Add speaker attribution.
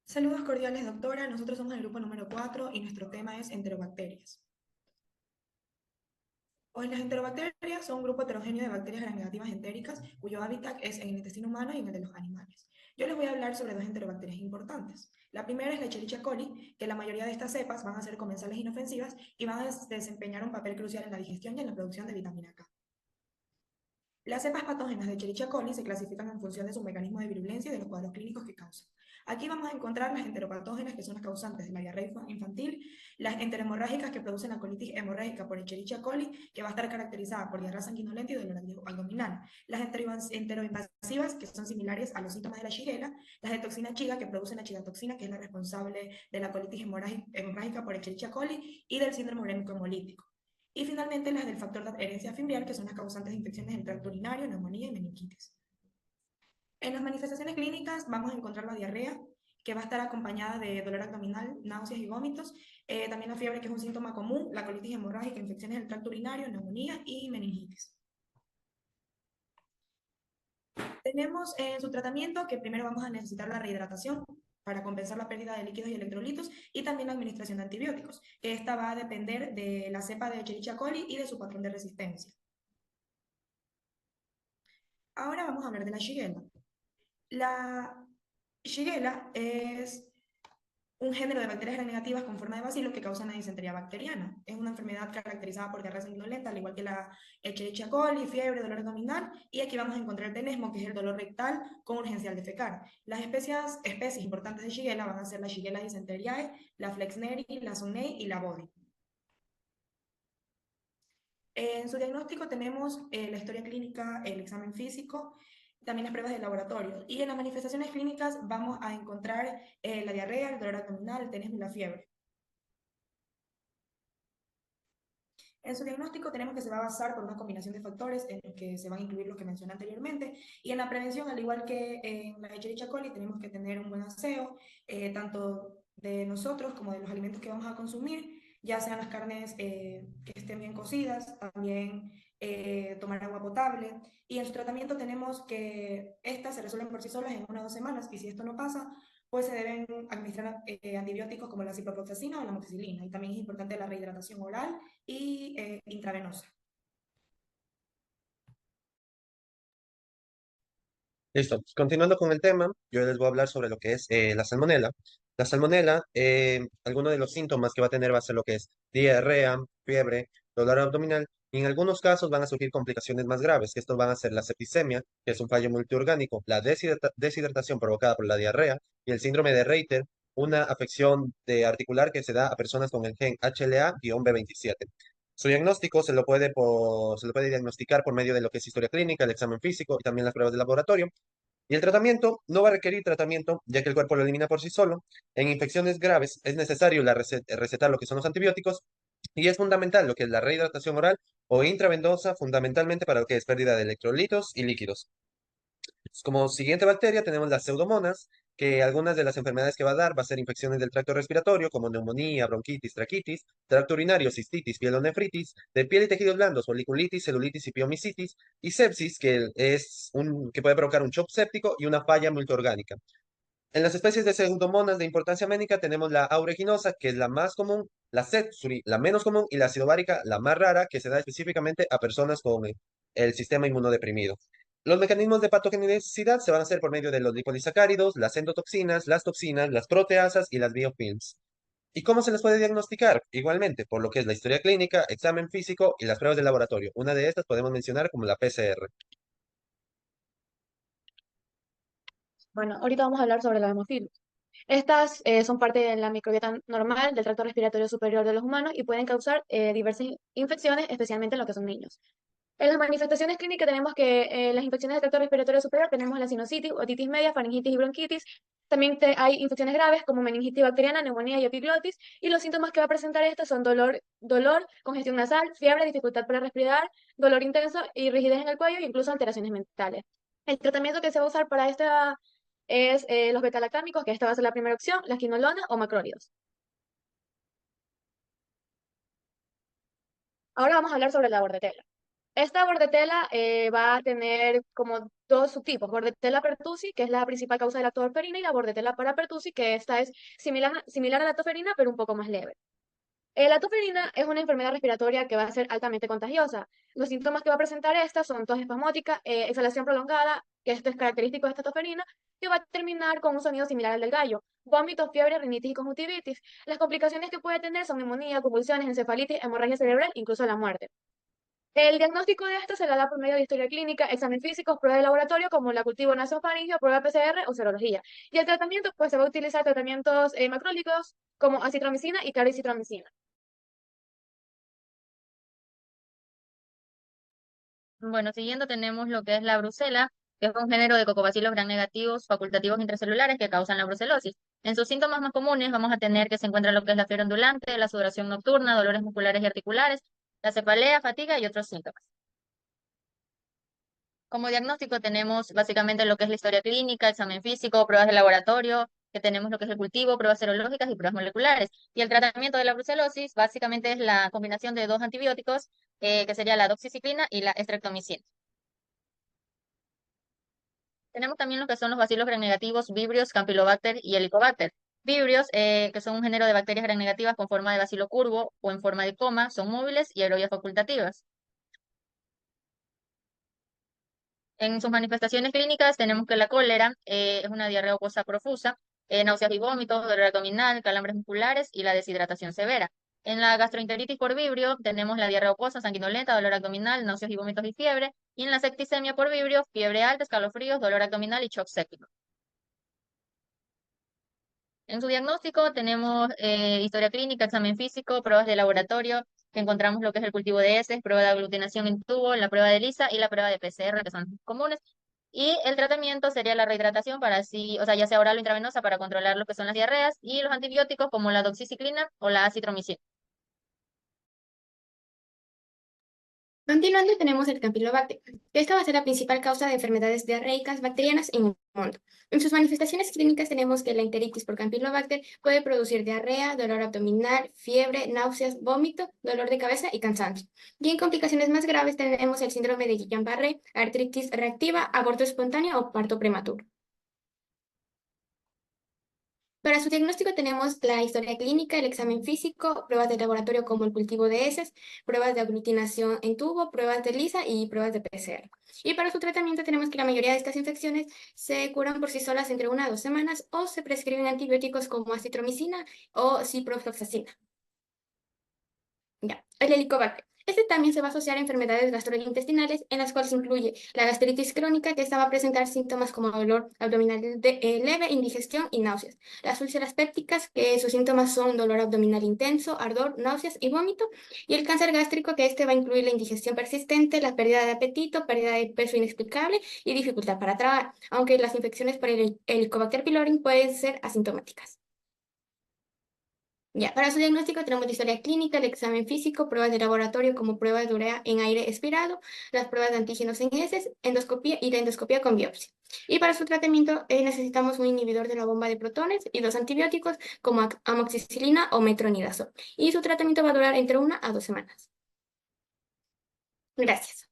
Speaker 1: Saludos cordiales, doctora. Nosotros somos el grupo número 4 y nuestro tema es enterobacterias. Pues las enterobacterias son un grupo heterogéneo de bacterias gram-negativas entéricas cuyo hábitat es en el intestino humano y en el de los animales. Yo les voy a hablar sobre dos enterobacterias importantes. La primera es la Escherichia coli, que la mayoría de estas cepas van a ser comensales inofensivas y van a desempeñar un papel crucial en la digestión y en la producción de vitamina K. Las cepas patógenas de Escherichia coli se clasifican en función de su mecanismo de virulencia y de los cuadros clínicos que causan. Aquí vamos a encontrar las enteropatógenas, que son las causantes de la diarrea infantil, las enterohemorrágicas, que producen la colitis hemorrágica por Escherichia coli, que va a estar caracterizada por diarrea sanguinolenta y dolor abdominal, las enteroinvasivas, que son similares a los síntomas de la Shigella, las de toxina chiga, que producen la chigatoxina, que es la responsable de la colitis hemorrágica por Escherichia coli y del síndrome urémico hemolítico. Y finalmente las del factor de adherencia fimbrial, que son las causantes de infecciones del tracto urinario, neumonía y meningitis. En las manifestaciones clínicas vamos a encontrar la diarrea, que va a estar acompañada de dolor abdominal, náuseas y vómitos, también la fiebre, que es un síntoma común, la colitis hemorrágica, infecciones del tracto urinario, neumonía y meningitis. Tenemos en su tratamiento que primero vamos a necesitar la rehidratación para compensar la pérdida de líquidos y electrolitos y también la administración de antibióticos. Esta va a depender de la cepa de Escherichia coli y de su patrón de resistencia. Ahora vamos a hablar de la Shigella. La Shigella es un género de bacterias gram-negativas con forma de bacilo que causan la disentería bacteriana. Es una enfermedad caracterizada por diarrea sanguinolenta, al igual que la Escherichia coli, fiebre, dolor abdominal, y aquí vamos a encontrar el tenesmo, que es el dolor rectal con urgencia al defecar. Las especies importantes de Shigella van a ser la Shigella dysenteriae, la Flexneri, la Sonnei y la Bodi. En su diagnóstico tenemos la historia clínica, el examen físico, también las pruebas de laboratorio. Y en las manifestaciones clínicas vamos a encontrar la diarrea, el dolor abdominal, el tenesmo y la fiebre. En su diagnóstico tenemos que se va a basar por una combinación de factores en los que se van a incluir los que mencioné anteriormente. Y en la prevención, al igual que en la Escherichia coli, tenemos que tener un buen aseo, tanto de nosotros como de los alimentos que vamos a consumir, ya sean las carnes que estén bien cocidas, también tomar agua potable. Y en su tratamiento tenemos que estas se resuelven por sí solas en 1 o 2 semanas, y si esto no pasa, pues se deben administrar antibióticos como la ciprofloxacina o la amoxicilina. Y también es importante la rehidratación oral y intravenosa.
Speaker 2: Listo. Continuando con el tema, yo les voy a hablar sobre lo que es la salmonela. La salmonela, alguno de los síntomas que va a tener va a ser lo que es diarrea, fiebre, dolor abdominal, y en algunos casos van a surgir complicaciones más graves, que estos van a ser la septicemia, que es un fallo multiorgánico, la deshidratación provocada por la diarrea, y el síndrome de Reiter, una afección de articular que se da a personas con el gen HLA-B27. Su diagnóstico se lo puede diagnosticar por medio de lo que es historia clínica, el examen físico y también las pruebas de laboratorio. Y el tratamiento no va a requerir tratamiento, ya que el cuerpo lo elimina por sí solo. En infecciones graves es necesario recetar lo que son los antibióticos y es fundamental lo que es la rehidratación oral o intravenosa, fundamentalmente para lo que es pérdida de electrolitos y líquidos. Como siguiente bacteria tenemos las pseudomonas, que algunas de las enfermedades que va a dar va a ser infecciones del tracto respiratorio, como neumonía, bronquitis, traquitis, tracto urinario, cistitis, pielonefritis, de piel y tejidos blandos, foliculitis, celulitis y piomicitis, y sepsis, que puede provocar un shock séptico y una falla multiorgánica. En las especies de pseudomonas de importancia médica tenemos la aeruginosa, que es la más común, la Setsuri, la menos común, y la acidovárica, la más rara, que se da específicamente a personas con el sistema inmunodeprimido. Los mecanismos de patogenicidad se van a hacer por medio de los lipolisacáridos, las endotoxinas, las toxinas, las proteasas y las biofilms. ¿Y cómo se les puede diagnosticar? Igualmente, por lo que es la historia clínica, examen físico y las pruebas de laboratorio. Una de estas podemos mencionar como la PCR.
Speaker 3: Bueno, ahorita vamos a hablar sobre la hemofilia. Estas son parte de la microbiota normal del tracto respiratorio superior de los humanos y pueden causar diversas infecciones, especialmente en lo que son niños. En las manifestaciones clínicas tenemos que las infecciones del tracto respiratorio superior tenemos la sinusitis, otitis media, faringitis y bronquitis. También hay infecciones graves como meningitis bacteriana, neumonía y epiglotis. Y los síntomas que va a presentar estas son dolor, congestión nasal, fiebre, dificultad para respirar, dolor intenso y rigidez en el cuello e incluso alteraciones mentales. El tratamiento que se va a usar para esta es los betalactámicos, que esta va a ser la primera opción, la quinolona o macrólidos. Ahora vamos a hablar sobre la bordetela. Esta bordetela va a tener como dos subtipos, bordetela pertussi, que es la principal causa de la lactoferrina, y la bordetela parapertussi, que esta es similar a la lactoferrina, pero un poco más leve. La toferina es una enfermedad respiratoria que va a ser altamente contagiosa. Los síntomas que va a presentar esta son tos espasmódica, exhalación prolongada, que esto es característico de esta toferina, que va a terminar con un sonido similar al del gallo, vómitos, fiebre, rinitis y conjuntivitis. Las complicaciones que puede tener son neumonía, convulsiones, encefalitis, hemorragia cerebral, incluso la muerte. El diagnóstico de esto se le da por medio de historia clínica, examen físico, prueba de laboratorio como la cultivo nasofaringeo, prueba PCR o serología. Y el tratamiento, pues se va a utilizar tratamientos macrolíquidos como acitromicina y claricitromicina.
Speaker 4: Bueno, siguiendo tenemos lo que es la brucela, que es un género de cocobacilos gram negativos facultativos intracelulares que causan la brucelosis. En sus síntomas más comunes vamos a tener que se encuentra lo que es la fiebre ondulante, la sudoración nocturna, dolores musculares y articulares, la cefalea, fatiga y otros síntomas. Como diagnóstico tenemos básicamente lo que es la historia clínica, examen físico, pruebas de laboratorio, que tenemos lo que es el cultivo, pruebas serológicas y pruebas moleculares. Y el tratamiento de la brucelosis básicamente es la combinación de dos antibióticos, que sería la doxiciclina y la estreptomicina. Tenemos también lo que son los bacilos gramnegativos, Vibrios, Campylobacter y Helicobacter. Vibrios, que son un género de bacterias gramnegativas con forma de bacilo curvo o en forma de coma, son móviles y aerobias facultativas. En sus manifestaciones clínicas tenemos que la cólera es una diarrea acuosa profusa, náuseas y vómitos, dolor abdominal, calambres musculares y la deshidratación severa. En la gastroenteritis por vibrio tenemos la diarrea acuosa, sanguinolenta, dolor abdominal, náuseas y vómitos y fiebre. Y en la septicemia por vibrio, fiebre alta, escalofríos, dolor abdominal y shock séptico. En su diagnóstico tenemos historia clínica, examen físico, pruebas de laboratorio, que encontramos lo que es el cultivo de heces, prueba de aglutinación in tubo, la prueba de ELISA y la prueba de PCR, que son comunes. Y el tratamiento sería la rehidratación para así, o sea, ya sea oral o intravenosa para controlar lo que son las diarreas y los antibióticos como la doxiciclina o la acitromicina.
Speaker 5: Continuando, tenemos el Campylobacter, que esta va a ser la principal causa de enfermedades diarreicas bacterianas en el mundo. En sus manifestaciones clínicas tenemos que la enteritis por Campylobacter puede producir diarrea, dolor abdominal, fiebre, náuseas, vómito, dolor de cabeza y cansancio. Y en complicaciones más graves tenemos el síndrome de Guillain-Barré, artritis reactiva, aborto espontáneo o parto prematuro. Para su diagnóstico tenemos la historia clínica, el examen físico, pruebas de laboratorio como el cultivo de heces, pruebas de aglutinación en tubo, pruebas de ELISA y pruebas de PCR. Y para su tratamiento tenemos que la mayoría de estas infecciones se curan por sí solas entre 1 a 2 semanas o se prescriben antibióticos como acitromicina o ciprofloxacina. Ya, el helicobacter. Este también se va a asociar a enfermedades gastrointestinales, en las cuales incluye la gastritis crónica, que esta va a presentar síntomas como dolor abdominal leve, indigestión y náuseas. Las úlceras pépticas, que sus síntomas son dolor abdominal intenso, ardor, náuseas y vómito. Y el cáncer gástrico, que este va a incluir la indigestión persistente, la pérdida de apetito, pérdida de peso inexplicable y dificultad para tragar, aunque las infecciones por el Helicobacter pylori pueden ser asintomáticas. Ya, para su diagnóstico tenemos la historia clínica, el examen físico, pruebas de laboratorio como pruebas de urea en aire expirado, las pruebas de antígenos en heces, endoscopía y la endoscopía con biopsia. Y para su tratamiento necesitamos un inhibidor de la bomba de protones y 2 antibióticos como amoxicilina o metronidazol. Y su tratamiento va a durar entre 1 a 2 semanas. Gracias.